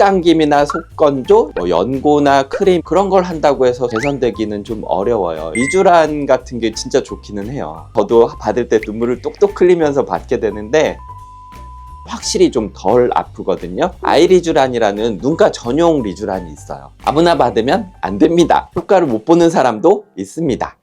속당김이나 속건조, 연고나 크림 그런 걸 한다고 해서 개선되기는 좀 어려워요. 리쥬란 같은 게 진짜 좋기는 해요. 저도 받을 때 눈물을 똑똑 흘리면서 받게 되는데 확실히 좀 덜 아프거든요. 아이리쥬란이라는 눈가 전용 리쥬란이 있어요. 아무나 받으면 안 됩니다. 효과를 못 보는 사람도 있습니다.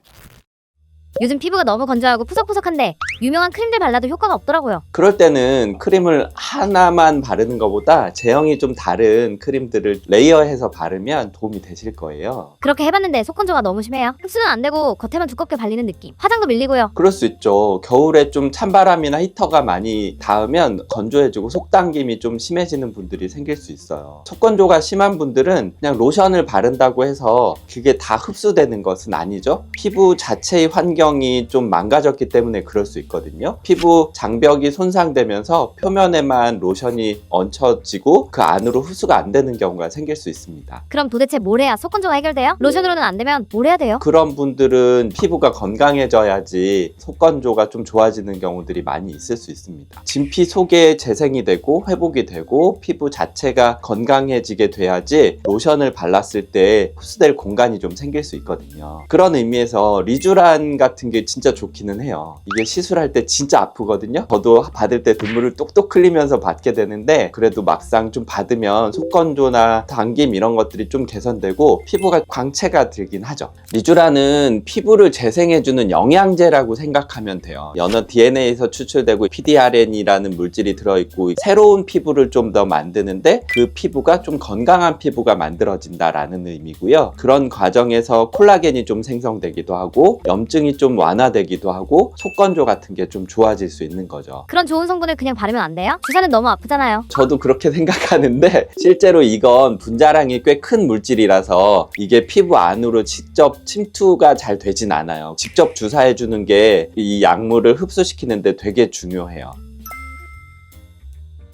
요즘 피부가 너무 건조하고 푸석푸석한데 유명한 크림들 발라도 효과가 없더라고요. 그럴 때는 크림을 하나만 바르는 것보다 제형이 좀 다른 크림들을 레이어해서 바르면 도움이 되실 거예요. 그렇게 해봤는데 속건조가 너무 심해요. 흡수는 안 되고 겉에만 두껍게 발리는 느낌. 화장도 밀리고요. 그럴 수 있죠. 겨울에 좀 찬바람이나 히터가 많이 닿으면 건조해지고 속당김이 좀 심해지는 분들이 생길 수 있어요. 속건조가 심한 분들은 그냥 로션을 바른다고 해서 그게 다 흡수되는 것은 아니죠. 피부 자체의 환경이 좀 망가졌기 때문에 그럴 수 있거든요. 피부 장벽이 손상되면서 표면에만 로션이 얹혀지고 그 안으로 흡수가 안 되는 경우가 생길 수 있습니다. 그럼 도대체 뭘 해야 속건조가 해결돼요? 로션으로는 안 되면 뭘 해야 돼요? 그런 분들은 피부가 건강해져야지 속건조가 좀 좋아지는 경우들이 많이 있을 수 있습니다. 진피 속에 재생이 되고 회복이 되고 피부 자체가 건강해지게 돼야지 로션을 발랐을 때 흡수될 공간이 좀 생길 수 있거든요. 그런 의미에서 리쥬란 같은 게 진짜 좋기는 해요. 이게 시술할 때 진짜 아프거든요. 저도 받을 때 눈물을 똑똑 흘리면서 받게 되는데 그래도 막상 좀 받으면 속건조나 당김 이런 것들이 좀 개선되고 피부가 광채가 들긴 하죠. 리쥬란은 피부를 재생해주는 영양제라고 생각하면 돼요. 연어 DNA에서 추출되고 PDRN이라는 물질이 들어있고 새로운 피부를 좀 더 만드는데 그 피부가 좀 건강한 피부가 만들어진다라는 의미고요. 그런 과정에서 콜라겐이 좀 생성되기도 하고 염증이 좀 완화되기도 하고 속건조 같은 게 좀 좋아질 수 있는 거죠. 그런 좋은 성분을 그냥 바르면 안 돼요? 주사는 너무 아프잖아요. 저도 그렇게 생각하는데 실제로 이건 분자량이 꽤 큰 물질이라서 이게 피부 안으로 직접 침투가 잘 되진 않아요. 직접 주사해주는 게 이 약물을 흡수시키는데 되게 중요해요.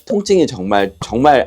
통증이 정말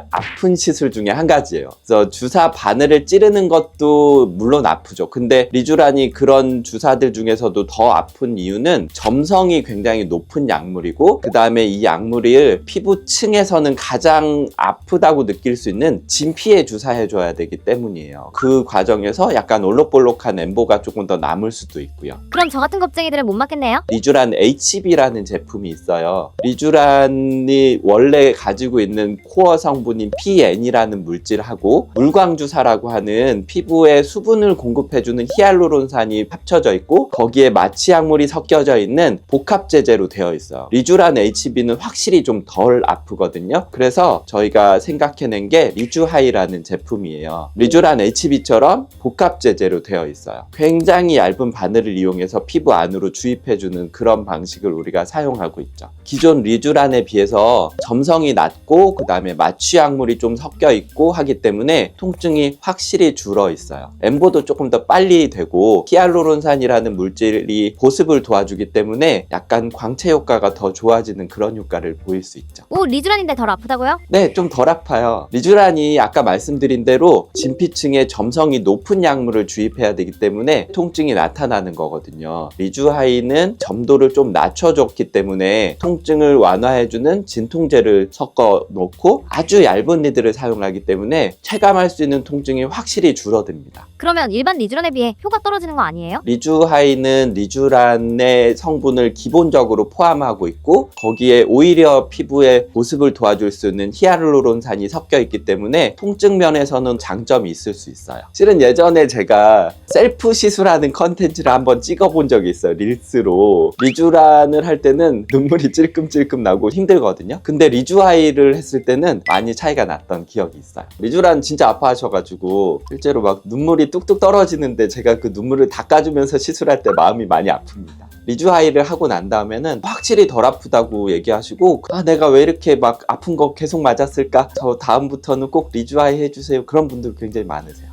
아픈 시술 중에 한 가지예요. 그래서 주사 바늘을 찌르는 것도 물론 아프죠. 근데 리쥬란이 그런 주사들 중에서도 더 아픈 이유는 점성이 굉장히 높은 약물이고 그 다음에 이 약물을 피부층에서는 가장 아프다고 느낄 수 있는 진피에 주사해줘야 되기 때문이에요. 그 과정에서 약간 올록볼록한 엠보가 조금 더 남을 수도 있고요. 그럼 저 같은 겁쟁이들은 못 맞겠네요? 리쥬란 HB라는 제품이 있어요. 리쥬란이 원래 가지고 있는 코어 성분인 PN이라는 물질하고 물광주사라고 하는 피부에 수분을 공급해주는 히알루론산이 합쳐져 있고 거기에 마취약물이 섞여져 있는 복합제제로 되어 있어요. 리쥬란 HB는 확실히 좀 덜 아프거든요. 그래서 저희가 생각해낸 게 리쥬하이라는 제품이에요. 리쥬란 HB처럼 복합제제로 되어 있어요. 굉장히 얇은 바늘을 이용해서 피부 안으로 주입해주는 그런 방식을 우리가 사용하고 있죠. 기존 리쥬란에 비해서 점성이 낮고 그 다음에 마취약물이 좀 섞여 있고 하기 때문에 통증이 확실히 줄어 있어요. 엠보도 조금 더 빨리 되고 히알루론산이라는 물질이 보습을 도와주기 때문에 약간 광채 효과가 더 좋아지는 그런 효과를 보일 수 있죠. 오, 리쥬란인데 덜 아프다고요? 네, 좀 덜 아파요. 리쥬란이 아까 말씀드린 대로 진피층에 점성이 높은 약물을 주입해야 되기 때문에 통증이 나타나는 거거든요. 리쥬하이는 점도를 좀 낮춰줬기 때문에 통증을 완화해주는 진통제를 섞어 놓고 아주 얇은 리드를 사용하기 때문에 체감할 수 있는 통증이 확실히 줄어듭니다. 그러면 일반 리쥬란에 비해 효과 떨어지는 거 아니에요? 리쥬하이는 리쥬란의 성분을 기본적으로 포함하고 있고 거기에 오히려 피부에 보습을 도와줄 수 있는 히알루론산이 섞여 있기 때문에 통증 면에서는 장점이 있을 수 있어요. 실은 예전에 제가 셀프 시술하는 컨텐츠를 한번 찍어본 적이 있어요. 릴스로. 리쥬란을 할 때는 눈물이 찔끔찔끔 나고 힘들거든요. 근데 리쥬하이를 했을 때는 많이 차이가 났던 기억이 있어요. 리쥬란 진짜 아파하셔가지고 실제로 막 눈물이 뚝뚝 떨어지는데 제가 그 눈물을 닦아주면서 시술할 때 마음이 많이 아픕니다. 리쥬하이를 하고 난 다음에는 확실히 덜 아프다고 얘기하시고 내가 왜 이렇게 막 아픈 거 계속 맞았을까? 저 다음부터는 꼭 리쥬하이 해주세요. 그런 분들 굉장히 많으세요.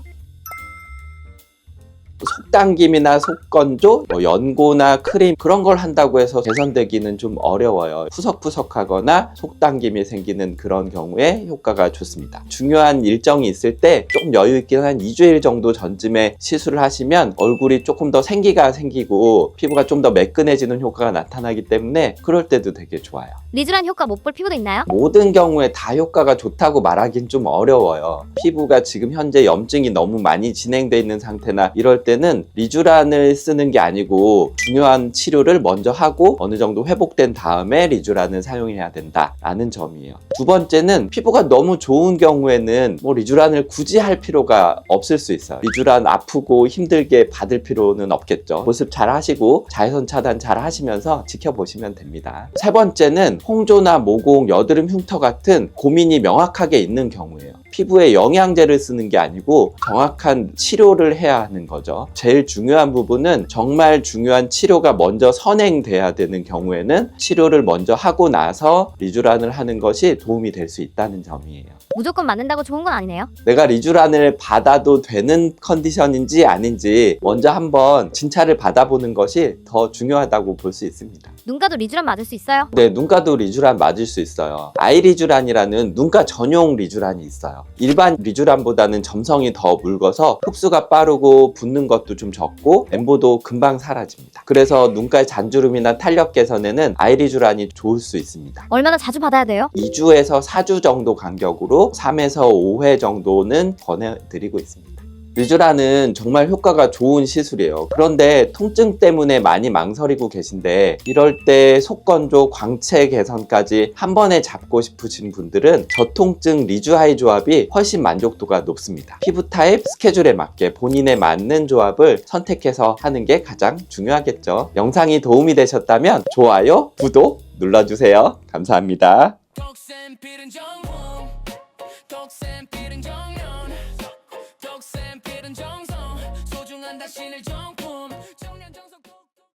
속당김이나 속건조, 연고나 크림 그런 걸 한다고 해서 개선되기는 좀 어려워요. 푸석푸석하거나 속당김이 생기는 그런 경우에 효과가 좋습니다. 중요한 일정이 있을 때 조금 여유 있게 한 2주일 정도 전쯤에 시술을 하시면 얼굴이 조금 더 생기가 생기고 피부가 좀 더 매끈해지는 효과가 나타나기 때문에 그럴 때도 되게 좋아요. 리쥬란 효과 못 볼 피부도 있나요? 모든 경우에 다 효과가 좋다고 말하긴 좀 어려워요. 피부가 지금 현재 염증이 너무 많이 진행돼 있는 상태나 이럴 때는 리쥬란을 쓰는 게 아니고 중요한 치료를 먼저 하고 어느 정도 회복된 다음에 리쥬란을 사용해야 된다라는 점이에요. 두 번째는 피부가 너무 좋은 경우에는 리쥬란을 굳이 할 필요가 없을 수 있어요. 리쥬란 아프고 힘들게 받을 필요는 없겠죠. 보습 잘 하시고 자외선 차단 잘 하시면서 지켜보시면 됩니다. 세 번째는 홍조나 모공, 여드름 흉터 같은 고민이 명확하게 있는 경우예요. 피부에 영양제를 쓰는 게 아니고 정확한 치료를 해야 하는 거죠. 제일 중요한 부분은 정말 중요한 치료가 먼저 선행돼야 되는 경우에는 치료를 먼저 하고 나서 리쥬란을 하는 것이 도움이 될 수 있다는 점이에요. 무조건 맞는다고 좋은 건 아니네요. 내가 리쥬란을 받아도 되는 컨디션인지 아닌지 먼저 한번 진찰을 받아보는 것이 더 중요하다고 볼 수 있습니다. 눈가도 리쥬란 맞을 수 있어요? 네, 눈가도 리쥬란 맞을 수 있어요. 아이 리쥬란이라는 눈가 전용 리쥬란이 있어요. 일반 리쥬란보다는 점성이 더 묽어서 흡수가 빠르고 붓는 것도 좀 적고 엠보도 금방 사라집니다. 그래서 눈가의 잔주름이나 탄력 개선에는 아이 리쥬란이 좋을 수 있습니다. 얼마나 자주 받아야 돼요? 2주에서 4주 정도 간격으로 3에서 5회 정도는 권해드리고 있습니다. 리쥬란은 정말 효과가 좋은 시술이에요. 그런데 통증 때문에 많이 망설이고 계신데 이럴 때 속건조, 광채 개선까지 한 번에 잡고 싶으신 분들은 저통증 리쥬하이 조합이 훨씬 만족도가 높습니다. 피부 타입, 스케줄에 맞게 본인에 맞는 조합을 선택해서 하는 게 가장 중요하겠죠. 영상이 도움이 되셨다면 좋아요, 구독 눌러주세요. 감사합니다.